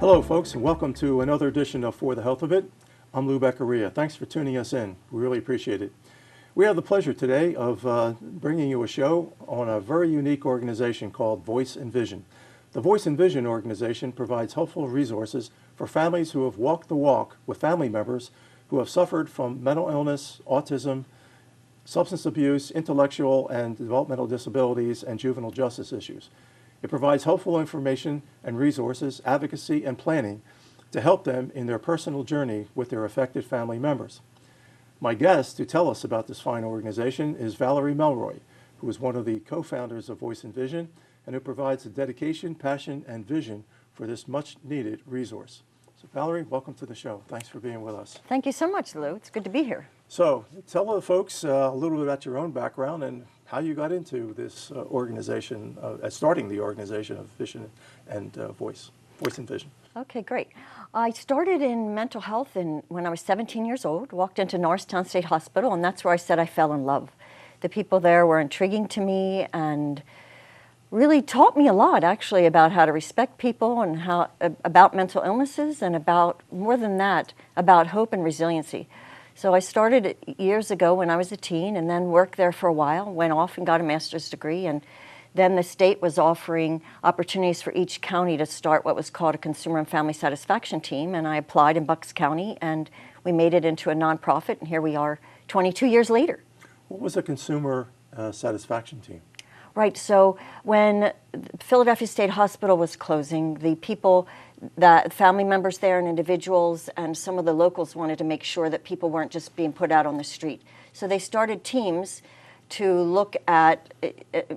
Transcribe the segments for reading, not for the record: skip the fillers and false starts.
Hello folks, and welcome to another edition of For the Health of It. I'm Lou Beccaria. Thanks for tuning us in. We really appreciate it. We have the pleasure today of bringing you a show on a very unique organization called Voice and Vision. The Voice and Vision organization provides helpful resources for families who have walked the walk with family members who have suffered from mental illness, autism, substance abuse, intellectual and developmental disabilities, and juvenile justice issues. It provides helpful information and resources, advocacy, and planning to help them in their personal journey with their affected family members. My guest to tell us about this fine organization is Valerie Melroy, who is one of the co-founders of Voice and Vision and who provides the dedication, passion, and vision for this much-needed resource. So Valerie, welcome to the show. Thanks for being with us. Thank you so much, Lou. It's good to be here. So tell the folks a little bit about your own background and how you got into this organization, starting the organization of Vision and Voice and Vision. Okay, great. I started in mental health when I was 17 years old, walked into Norristown State Hospital, and that's where I said I fell in love. The people there were intriguing to me and really taught me a lot, actually, about how to respect people and about mental illnesses and about, more than that, about hope and resiliency. So I started years ago when I was a teen and then worked there for a while, went off and got a master's degree, and then the state was offering opportunities for each county to start what was called a consumer and family satisfaction team, and I applied in Bucks County and we made it into a nonprofit, and here we are 22 years later. What was a consumer satisfaction team? Right, so when Philadelphia State Hospital was closing, the people, that family members there and individuals and some of the locals wanted to make sure that people weren't just being put out on the street. So they started teams to look at,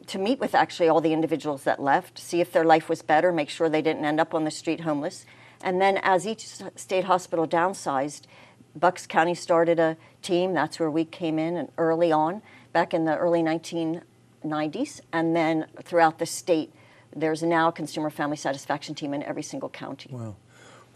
to meet with actually all the individuals that left, see if their life was better, make sure they didn't end up on the street homeless. And then as each state hospital downsized, Bucks County started a team. That's where we came in and early on, back in the early 1990s. And then throughout the state, there's now a consumer family satisfaction team in every single county. Wow.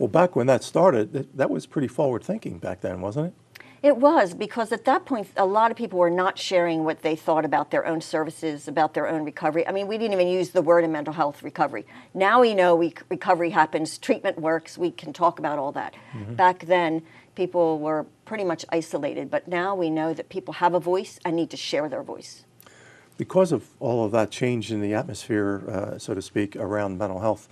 Well, back when that started, that was pretty forward thinking back then, wasn't it? It was, because at that point, a lot of people were not sharing what they thought about their own services, about their own recovery. I mean, we didn't even use the word in mental health, recovery. Now we know recovery happens, treatment works, we can talk about all that. Mm-hmm. Back then, people were pretty much isolated, but now we know that people have a voice and need to share their voice. Because of all of that change in the atmosphere, so to speak, around mental health,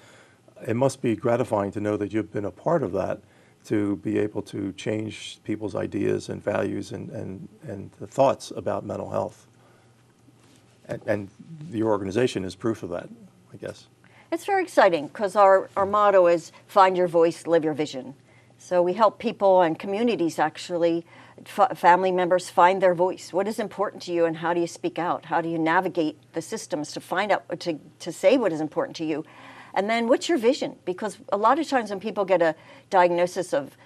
it must be gratifying to know that you've been a part of that, to be able to change people's ideas and values and the thoughts about mental health. And your organization is proof of that, I guess. It's very exciting because our motto is find your voice, live your vision. So we help people and communities actually, family members find their voice. What is important to you and how do you speak out? How do you navigate the systems to find out, to say what is important to you? And then what's your vision? Because a lot of times when people get a diagnosis of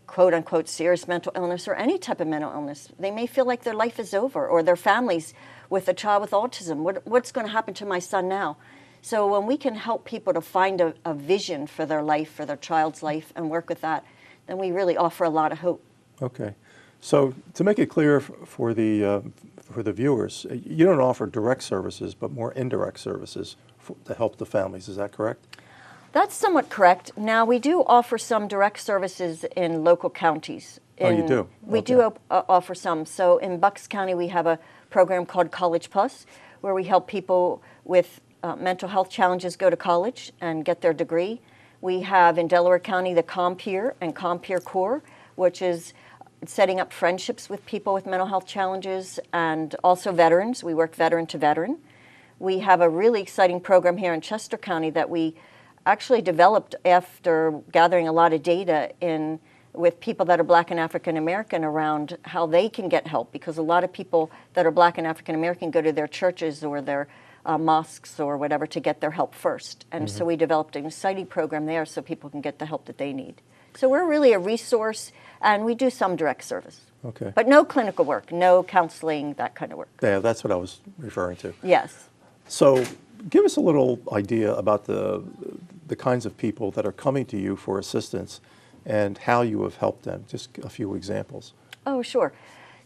quote unquote serious mental illness or any type of mental illness, they may feel like their life is over, or their families with a child with autism. What's going to happen to my son now? So when we can help people to find a vision for their life, for their child's life, and work with that, then we really offer a lot of hope. Okay. So to make it clear for the viewers, you don't offer direct services, but more indirect services to help the families. Is that correct? That's somewhat correct. Now, we do offer some direct services in local counties. Oh, you do? We do offer some. So in Bucks County, we have a program called College Plus, where we help people with mental health challenges go to college and get their degree. We have in Delaware County the ComPeer and ComPeer Core, which is setting up friendships with people with mental health challenges and also veterans. We work veteran to veteran. We have a really exciting program here in Chester County that we actually developed after gathering a lot of data with people that are Black and African American around how they can get help, because a lot of people that are Black and African American go to their churches or their mosques or whatever to get their help first. And so we developed an exciting program there so people can get the help that they need. So we're really a resource, and we do some direct service. Okay. But no clinical work, no counseling, that kind of work. Yeah, that's what I was referring to. Yes. So give us a little idea about the kinds of people that are coming to you for assistance and how you have helped them. Just a few examples. Oh, sure.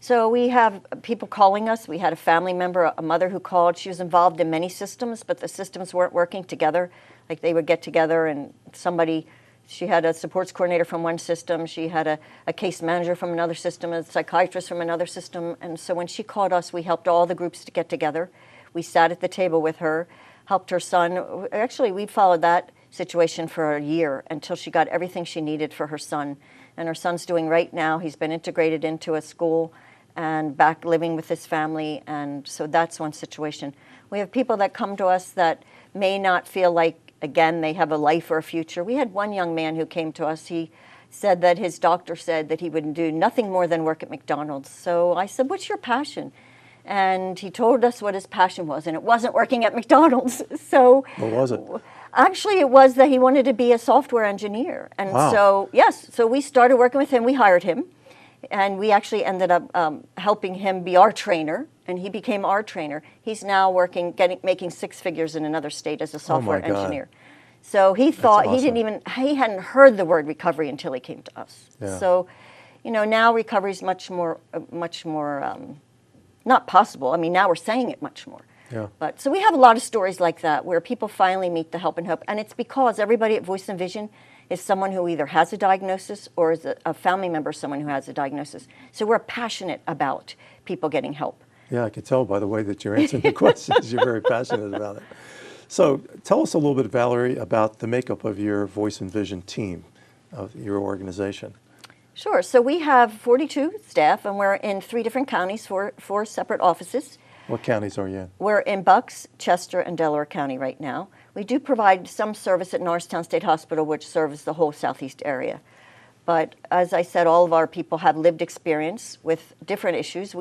So we have people calling us. We had a family member, a mother who called. She was involved in many systems, but the systems weren't working together. Like they would get together and somebody, She had a supports coordinator from one system. She had a case manager from another system, a psychiatrist from another system. And so when she called us, we helped all the groups to get together. We sat at the table with her, helped her son. Actually, we followed that situation for a year until she got everything she needed for her son. And her son's doing right now. He's been integrated into a school and back living with his family. And so that's one situation. We have people that come to us that may not feel like, again, they have a life or a future. We had one young man who came to us. He said that his doctor said that he would do nothing more than work at McDonald's. So I said, what's your passion? And he told us what his passion was, and it wasn't working at McDonald's. So What was it? actually, it was that he wanted to be a software engineer. And Wow. so, yes, so we started working with him. We hired him, and we actually ended up helping him be our trainer, and he became our trainer. He's now making six figures in another state as a software God. engineer. So he thought awesome. he hadn't heard the word recovery until he came to us. Yeah. So, now recovery is much more, not possible. I mean, now we're saying it much more. Yeah. But so we have a lot of stories like that where people finally meet the help and hope, and it's because everybody at Voice and Vision is someone who either has a diagnosis or is a family member of someone who has a diagnosis. So we're passionate about people getting help. Yeah, I could tell by the way that you're answering the questions. You're very passionate about it. So tell us a little bit, Valerie, about the makeup of your Voice and Vision team of your organization. Sure. So we have 42 staff, and we're in 3 different counties, four separate offices. What counties are you in? We're in Bucks, Chester, and Delaware County right now. We do provide some service at Norristown State Hospital, which serves the whole southeast area. But as I said, all of our people have lived experience with different issues.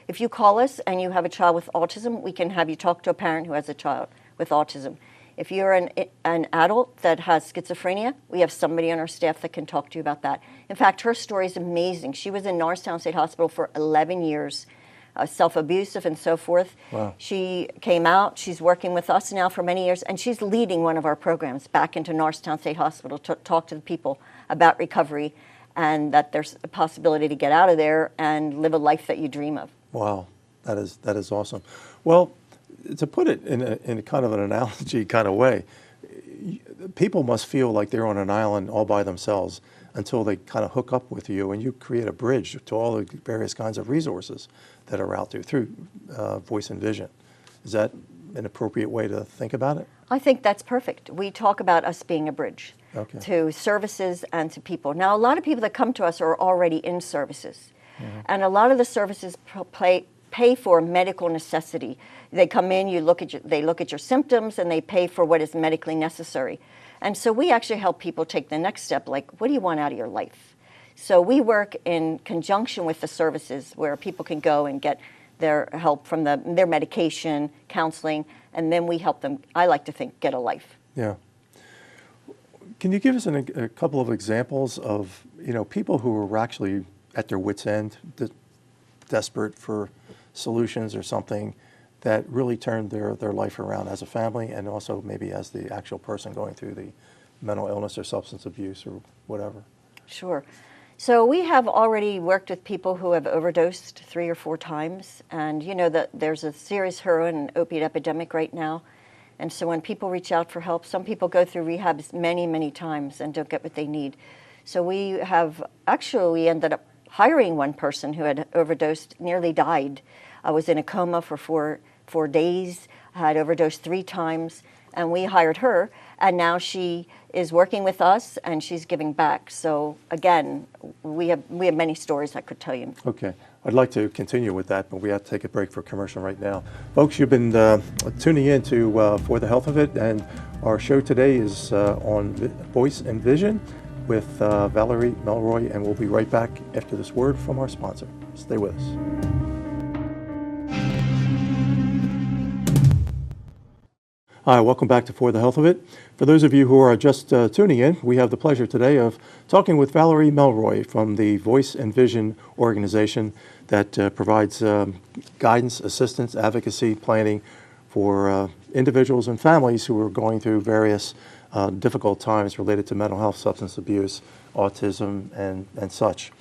If you call us and you have a child with autism, we can have you talk to a parent who has a child with autism. If you're an adult that has schizophrenia, we have somebody on our staff that can talk to you about that. In fact, her story is amazing. She was in Norristown State Hospital for 11 years, self-abusive and so forth. Wow. She came out. She's working with us now for many years, and she's leading one of our programs back into Norristown State Hospital to talk to the people about recovery and that there's a possibility to get out of there and live a life that you dream of. Wow, that is awesome. Well, to put it in a kind of an analogy kind of way, people must feel like they're on an island all by themselves until they kind of hook up with you and you create a bridge to all the various kinds of resources that are out there through Voice and Vision. Is that an appropriate way to think about it? I think that's perfect. We talk about us being a bridge Okay. to services and to people. Now, a lot of people that come to us are already in services, and a lot of the services pay for medical necessity. They come in, they look at your symptoms, and they pay for what is medically necessary. And so we actually help people take the next step, like, what do you want out of your life? So we work in conjunction with the services where people can go and get their help from their medication, counseling, and then we help them, I like to think, get a life. Yeah. Can you give us a couple of examples of people who are actually at their wits' end, desperate for solutions or something that really turned their life around as a family and also maybe as the actual person going through the mental illness or substance abuse or whatever? Sure. So we have already worked with people who have overdosed 3 or 4 times, and that there's a serious heroin and opiate epidemic right now. And so when people reach out for help, some people go through rehabs many, many times and don't get what they need. So we ended up hiring one person who had overdosed, nearly died. I was in a coma for four days, had overdosed 3 times, and we hired her, and now she is working with us and she's giving back. So again, we have many stories I could tell you. Okay. I'd like to continue with that, but we have to take a break for commercial right now. Folks, you've been tuning in to For the Health of It, and our show today is on Voice and Vision with Valerie Melroy, and we'll be right back after this word from our sponsor. Stay with us. Hi, welcome back to For the Health of It. For those of you who are just tuning in, we have the pleasure today of talking with Valerie Melroy from the Voice and Vision organization that provides guidance, assistance, advocacy, planning for individuals and families who are going through various difficult times related to mental health, substance abuse, autism, and such.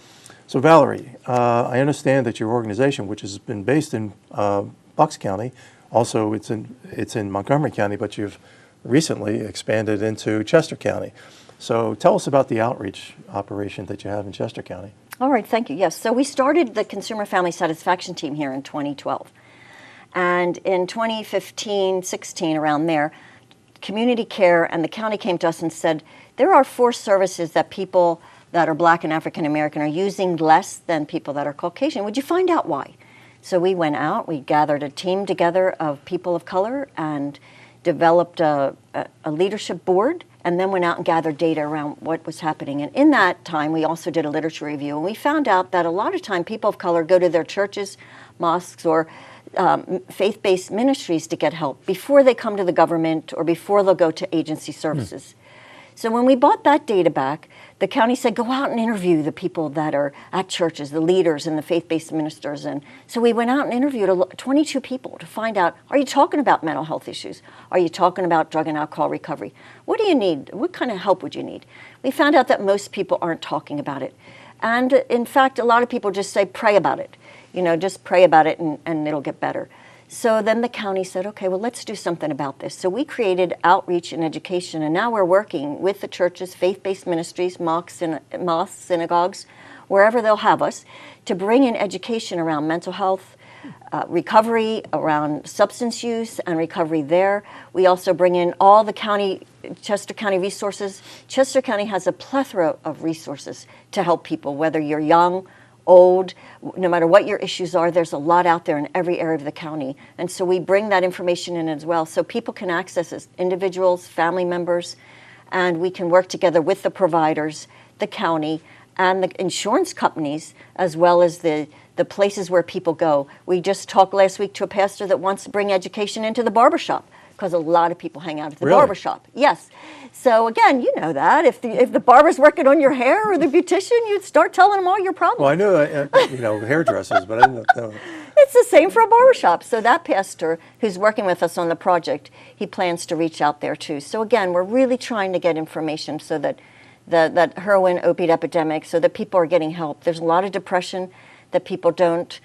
So Valerie, I understand that your organization, which has been based in Bucks County, also it's in Montgomery County, but you've recently expanded into Chester County. So tell us about the outreach operation that you have in Chester County. All right, thank you. Yes, so we started the Consumer Family Satisfaction Team here in 2012. And in 2015, 16, around there, Community Care and the county came to us and said, there are 4 services that people that are Black and African American are using less than people that are Caucasian. Would you find out why? So we went out, we gathered a team together of people of color and developed a leadership board, and then went out and gathered data around what was happening. And in that time, we also did a literature review, and we found out that a lot of time people of color go to their churches, mosques, or faith-based ministries to get help before they come to the government or before they'll go to agency services. So when we bought that data back, the county said, go out and interview the people that are at churches, the leaders and the faith-based ministers. And so we went out and interviewed 22 people to find out, are you talking about mental health issues? Are you talking about drug and alcohol recovery? What do you need? What kind of help would you need? We found out that most people aren't talking about it. And in fact, a lot of people just say, pray about it. You know, just pray about it and it'll get better. So then the county said, okay, well, let's do something about this. So we created outreach and education, and now we're working with the churches, faith-based ministries, mosques, synagogues, wherever they'll have us, to bring in education around mental health, recovery, around substance use and recovery there. We also bring in all the Chester County resources. Chester County has a plethora of resources to help people, whether you're young, old, no matter what your issues are, there's a lot out there in every area of the county. And so we bring that information in as well so people can access as individuals, family members, and we can work together with the providers, the county, and the insurance companies, as well as the places where people go. We just talked last week to a pastor that wants to bring education into the barbershop, because a lot of people hang out at the barbershop. Yes. So again, you know that. If the barber's working on your hair or the beautician, you'd start telling them all your problems. Well, I know, hairdressers, but I didn't know. It's the same for a barbershop. So that pastor who's working with us on the project, he plans to reach out there too. So again, we're really trying to get information so that that heroin opiate epidemic, so that people are getting help. There's a lot of depression that people don't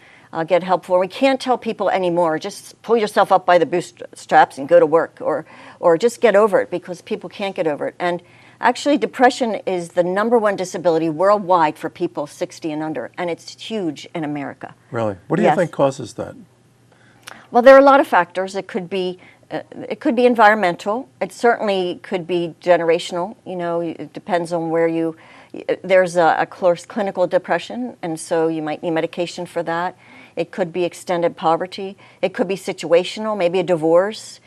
get help for. We can't tell people anymore, just pull yourself up by the bootstraps and go to work, or just get over it, because people can't get over it. And actually, depression is the #1 disability worldwide for people 60 and under, and it's huge in America. Really? What do you think causes that? Well, there are a lot of factors. It could be environmental. It certainly could be generational. You know, it depends on where you. There's a course clinical depression, and so you might need medication for that. It could be extended poverty. It could be situational, maybe a divorce.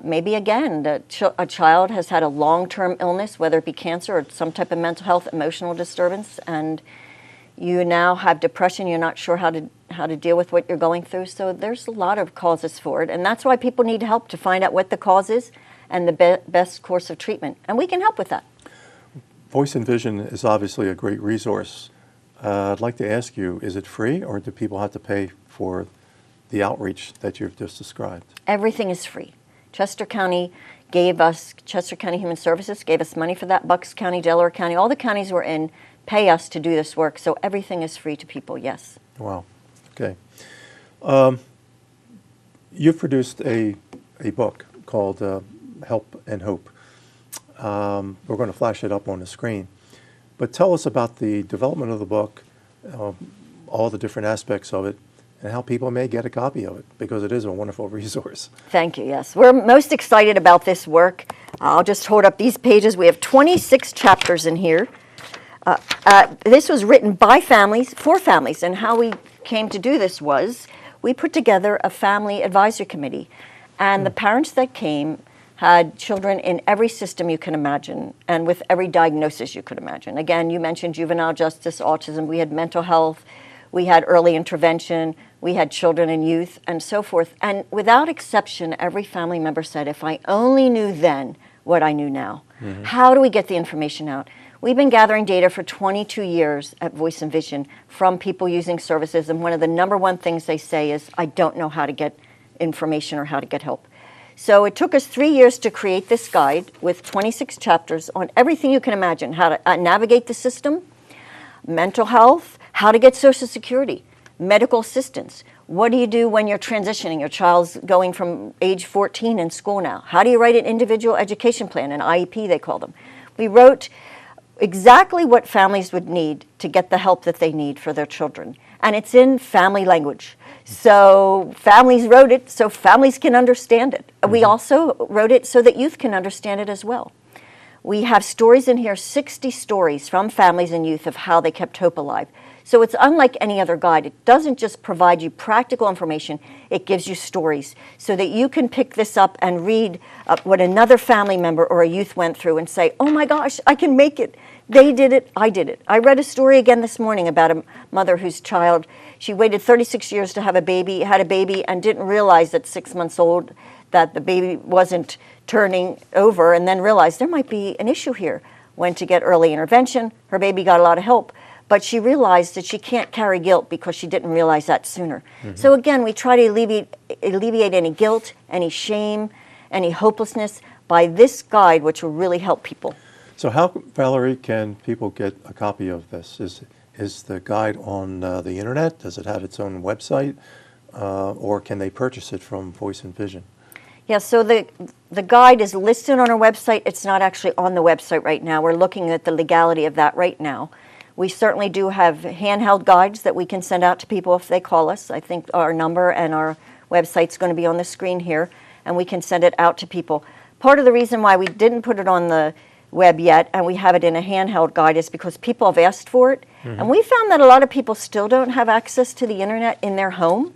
Maybe, again, a child has had a long-term illness, whether it be cancer or some type of mental health, emotional disturbance, and you now have depression. You're not sure how to deal with what you're going through. So there's a lot of causes for it, and that's why people need help to find out what the cause is and the best course of treatment, and we can help with that. Voice and Vision is obviously a great resource. I'd like to ask you, is it free, or do people have to pay for the outreach that you've just described? Everything is free. Chester County Human Services gave us money for that. Bucks County, Delaware County, all the counties we're in pay us to do this work, so everything is free to people, yes. Wow, okay. You've produced a book called Help and Hope. We're going to flash it up on the screen. But tell us about the development of the book, all the different aspects of it, and how people may get a copy of it, because it is a wonderful resource. Thank you, yes. We're most excited about this work. I'll just hold up these pages. We have 26 chapters in here. This was written by families, for families, and how we came to do this was we put together a family advisory committee, and the parents that came had children in every system you can imagine and with every diagnosis you could imagine. Again, you mentioned juvenile justice, autism. We had mental health. We had early intervention. We had children and youth and so forth. And without exception, every family member said, if I only knew then what I knew now. Mm-hmm. How do we get the information out? We've been gathering data for 22 years at Voice and Vision from people using services. And one of the #1 things they say is, I don't know how to get information or how to get help. So it took us 3 years to create this guide with 26 chapters on everything you can imagine, how to navigate the system, mental health, how to get Social Security, medical assistance. What do you do when you're transitioning? Your child's going from age 14 in school now. How do you write an individual education plan, an IEP they call them? We wrote exactly what families would need to get the help that they need for their children. And it's in family language. So families wrote it so families can understand it. We also wrote it so that youth can understand it as well. We have stories in here, 60 stories from families and youth of how they kept hope alive. So it's unlike any other guide. It doesn't just provide you practical information, it gives you stories so that you can pick this up and read what another family member or a youth went through and say, oh my gosh, I can make it. They did it, I did it. I read a story again this morning about a mother whose child, she waited 36 years to have a baby, had a baby, and didn't realize at 6 months old that the baby wasn't turning over, and then realized there might be an issue here. Went to get early intervention, her baby got a lot of help, but she realized that she can't carry guilt because she didn't realize that sooner. So again, we try to alleviate any guilt, any shame, any hopelessness by this guide, which will really help people. So how, Valerie, can people get a copy of this? Is the guide on the internet? Does it have its own website? Or can they purchase it from Voice and Vision? Yeah, so the guide is listed on our website. It's not actually on the website right now. We're looking at the legality of that right now. We certainly do have handheld guides that we can send out to people if they call us. I think our number and our website's going to be on the screen here, and we can send it out to people. Part of the reason why we didn't put it on the web yet, and we have it in a handheld guide, is because people have asked for it. And we found that a lot of people still don't have access to the internet in their home.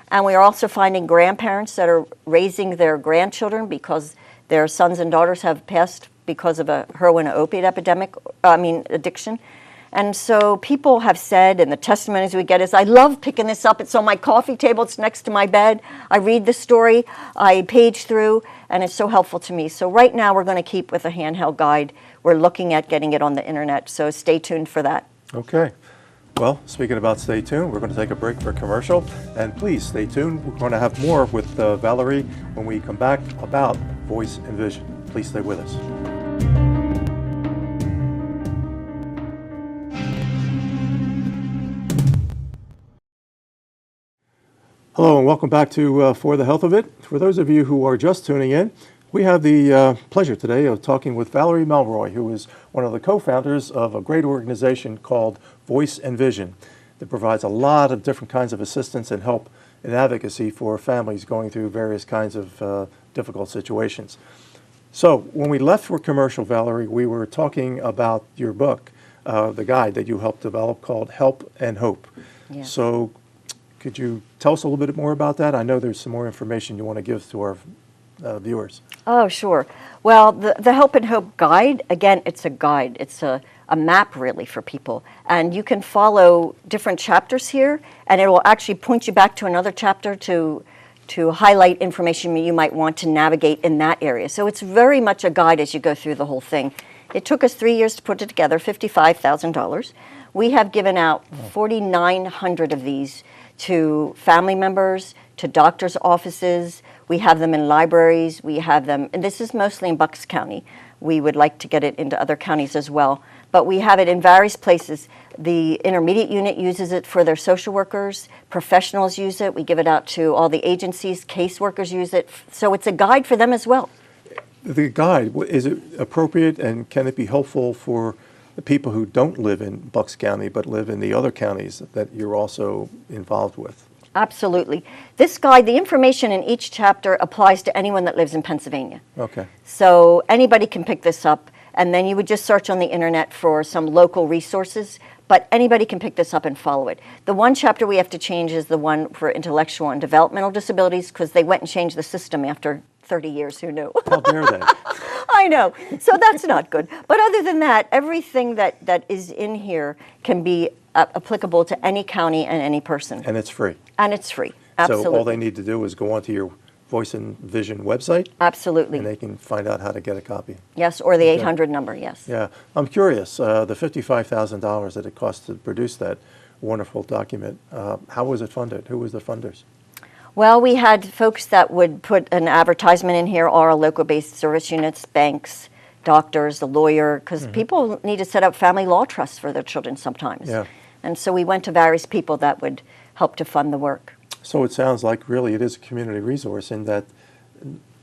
And we are also finding grandparents that are raising their grandchildren because their sons and daughters have passed because of a heroin or opiate addiction. And so people have said, and the testimonies we get is, I love picking this up. It's on my coffee table. It's next to my bed. I read the story. I page through, and it's so helpful to me. So right now we're going to keep with a handheld guide. We're looking at getting it on the internet, so stay tuned for that. Okay. Well, speaking about stay tuned, we're going to take a break for a commercial. And please stay tuned. We're going to have more with Valerie when we come back about Voice and Vision. Please stay with us. Hello and welcome back to For the Health of It. For those of you who are just tuning in, we have the pleasure today of talking with Valerie Melroy, who is one of the co-founders of a great organization called Voice and Vision that provides a lot of different kinds of assistance and help and advocacy for families going through various kinds of difficult situations. So when we left for commercial, Valerie, we were talking about your book, the guide that you helped develop called Help and Hope. Yeah. So could you tell us a little bit more about that? I know there's some more information you want to give to our viewers. Oh, sure. Well, the Help and Hope guide, again, it's a guide. It's a map, really, for people. And you can follow different chapters here, and it will actually point you back to another chapter to highlight information you might want to navigate in that area. So it's very much a guide as you go through the whole thing. It took us 3 years to put it together, $55,000. We have given out 4,900 of these to family members, to doctors' offices. We have them in libraries. We have them, and this is mostly in Bucks County. We would like to get it into other counties as well. But we have it in various places. The intermediate unit uses it for their social workers. Professionals use it. We give it out to all the agencies. Caseworkers use it. So it's a guide for them as well. The guide, is it appropriate and can it be helpful for the people who don't live in Bucks County but live in the other counties that you're also involved with? Absolutely. This guide, the information in each chapter applies to anyone that lives in Pennsylvania. Okay. So anybody can pick this up, and then you would just search on the internet for some local resources, but anybody can pick this up and follow it. The one chapter we have to change is the one for intellectual and developmental disabilities, because they went and changed the system after 30 years, who knew? How dare they? I know, so that's not good. But other than that, everything that is in here can be applicable to any county and any person. And it's free. And it's free, absolutely. So all they need to do is go onto your Voice and Vision website. Absolutely. And they can find out how to get a copy. Yes, or the 800 number, yes. Yeah. I'm curious, the $55,000 that it cost to produce that wonderful document, how was it funded? Who was the funders? Well, we had folks that would put an advertisement in here, all our local-based service units, banks, doctors, the lawyer, because people need to set up family law trusts for their children sometimes. Yeah. And so we went to various people that would help to fund the work. So it sounds like really it is a community resource in that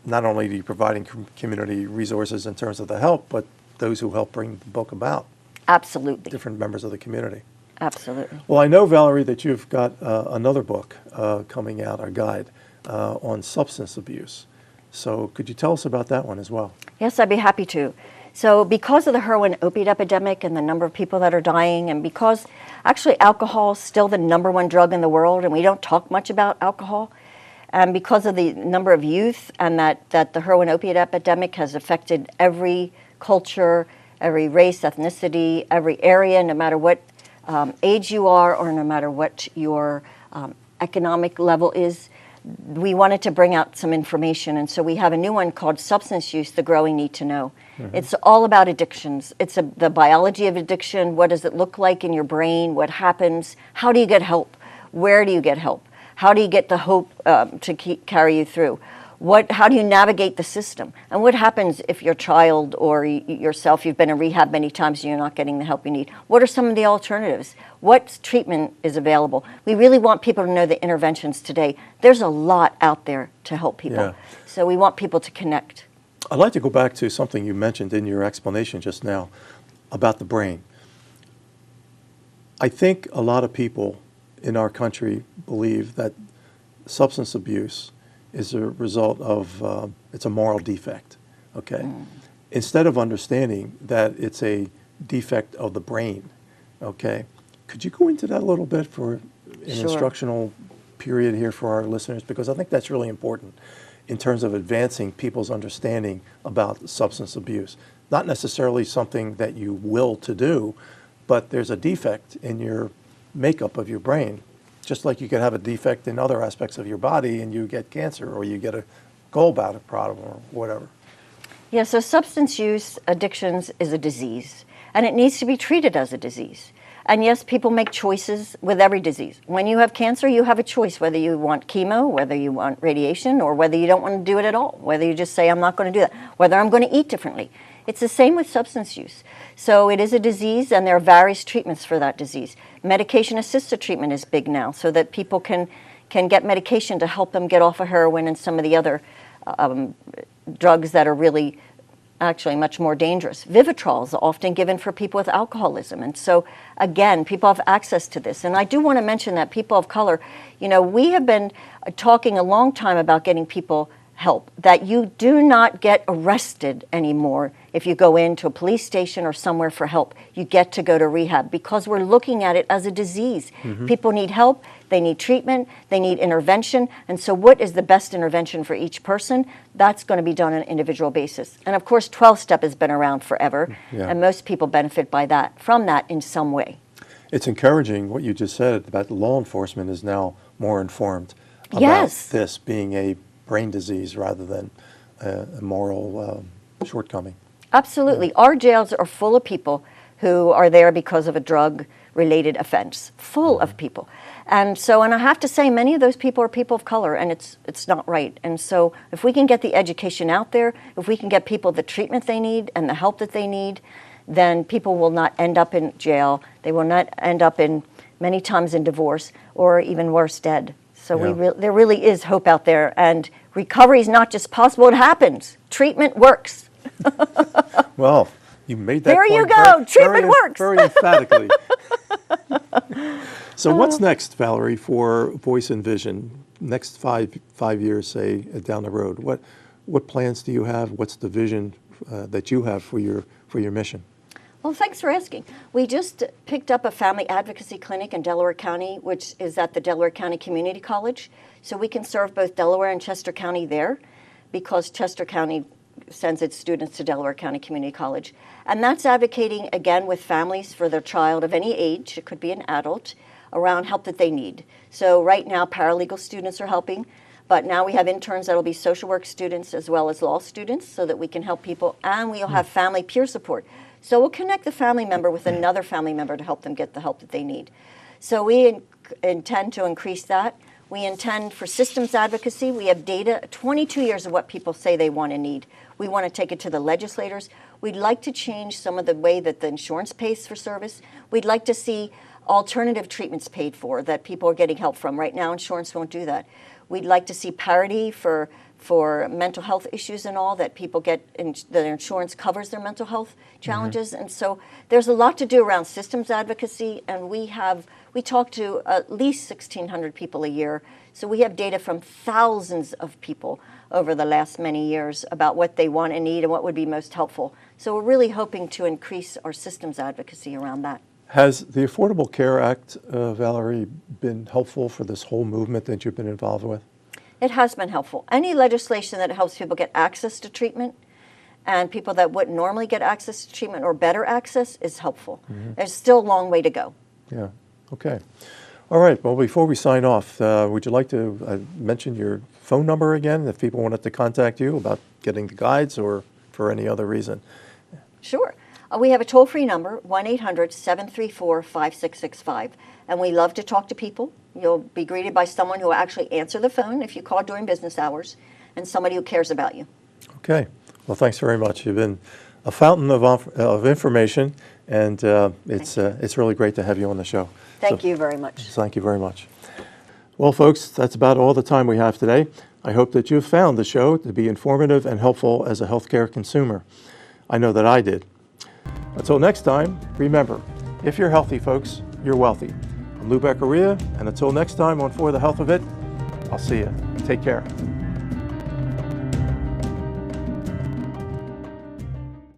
not only are you providing community resources in terms of the help, but those who helped bring the book about, Absolutely. different members of the community. Absolutely. Well, I know, Valerie, that you've got another book coming out, a guide on substance abuse. So could you tell us about that one as well? Yes, I'd be happy to. So because of the heroin opiate epidemic and the number of people that are dying, and because actually alcohol is still the #1 drug in the world, and we don't talk much about alcohol, and because of the number of youth and that the heroin opiate epidemic has affected every culture, every race, ethnicity, every area, no matter what age you are or no matter what your economic level is, we wanted to bring out some information. And so we have a new one called Substance Use, The Growing Need to Know. It's all about addictions. It's the biology of addiction. What does it look like in your brain? What happens? How do you get help? Where do you get help? How do you get the hope to carry you through? How do you navigate the system? And what happens if your child or yourself, you've been in rehab many times and you're not getting the help you need? What are some of the alternatives? What treatment is available? We really want people to know the interventions today. There's a lot out there to help people. Yeah. So we want people to connect. I'd like to go back to something you mentioned in your explanation just now about the brain. I think a lot of people in our country believe that substance abuse is a result of, it's a moral defect, okay? Instead of understanding that it's a defect of the brain, okay? Could you go into that a little bit for an Sure. instructional period here for our listeners? Because I think that's really important in terms of advancing people's understanding about substance abuse. Not necessarily something that you will to do, but there's a defect in your makeup of your brain. Just like you could have a defect in other aspects of your body and you get cancer or you get a gallbladder problem or whatever. Yeah, so substance use addictions is a disease, and it needs to be treated as a disease. And yes, people make choices with every disease. When you have cancer, you have a choice whether you want chemo, whether you want radiation, or whether you don't want to do it at all, whether you just say, I'm not going to do that, whether I'm going to eat differently. It's the same with substance use. So it is a disease, and there are various treatments for that disease. Medication-assisted treatment is big now, so that people can get medication to help them get off of heroin and some of the other drugs that are really actually much more dangerous. Vivitrol is often given for people with alcoholism. And so, again, people have access to this. And I do want to mention that people of color, we have been talking a long time about getting people help, that you do not get arrested anymore if you go into a police station or somewhere for help. You get to go to rehab because we're looking at it as a disease. People need help, they need treatment, they need intervention, and so what is the best intervention for each person? That's going to be done on an individual basis. And of course, 12-step has been around forever, and most people benefit from that in some way. It's encouraging what you just said about law enforcement is now more informed about this being a brain disease rather than a moral shortcoming. Absolutely. Yeah. Our jails are full of people who are there because of a drug-related offense, full of people. And I have to say, many of those people are people of color, and it's not right. And so if we can get the education out there, if we can get people the treatment they need and the help that they need, then people will not end up in jail. They will not end up many times in divorce, or even worse, dead. So there really is hope out there, and recovery is not just possible, it happens. Treatment works. Well, you made that point. There you go. Treatment works. Very emphatically. So what's next, Valerie, for Voice and Vision? Next five years, say, down the road. What plans do you have? What's the vision that you have for your mission? Well, thanks for asking. We just picked up a family advocacy clinic in Delaware County, which is at the Delaware County Community College. So we can serve both Delaware and Chester County there, because Chester County sends its students to Delaware County Community College. And that's advocating, again, with families for their child of any age, it could be an adult, around help that they need. So right now, paralegal students are helping, but now we have interns that will be social work students as well as law students, so that we can help people, and we'll have family peer support. So we'll connect the family member with another family member to help them get the help that they need. So we intend to increase that. We intend for systems advocacy. We have data, 22 years of what people say they want and need. We want to take it to the legislators. We'd like to change some of the way that the insurance pays for service. We'd like to see alternative treatments paid for that people are getting help from. Right now, insurance won't do that. We'd like to see parity for for mental health issues and all, that people get, their insurance covers their mental health challenges. And so there's a lot to do around systems advocacy, and we talk to at least 1,600 people a year. So we have data from thousands of people over the last many years about what they want and need and what would be most helpful. So we're really hoping to increase our systems advocacy around that. Has the Affordable Care Act, Valerie, been helpful for this whole movement that you've been involved with? It has been helpful. Any legislation that helps people get access to treatment and people that wouldn't normally get access to treatment or better access is helpful. There's still a long way to go. Yeah, okay. All right, well, before we sign off, would you like to mention your phone number again if people wanted to contact you about getting the guides or for any other reason? Sure. We have a toll-free number, 1-800-734-5665, and we love to talk to people. You'll be greeted by someone who will actually answer the phone if you call during business hours, and somebody who cares about you. Okay. Well, thanks very much. You've been a fountain of information, and it's really great to have you on the show. Thank you very much. Thank you very much. Well, folks, that's about all the time we have today. I hope that you've found the show to be informative and helpful as a healthcare consumer. I know that I did. Until next time, remember, if you're healthy, folks, you're wealthy. I'm Lou Beccaria, and until next time on For the Health of It, I'll see you. Take care.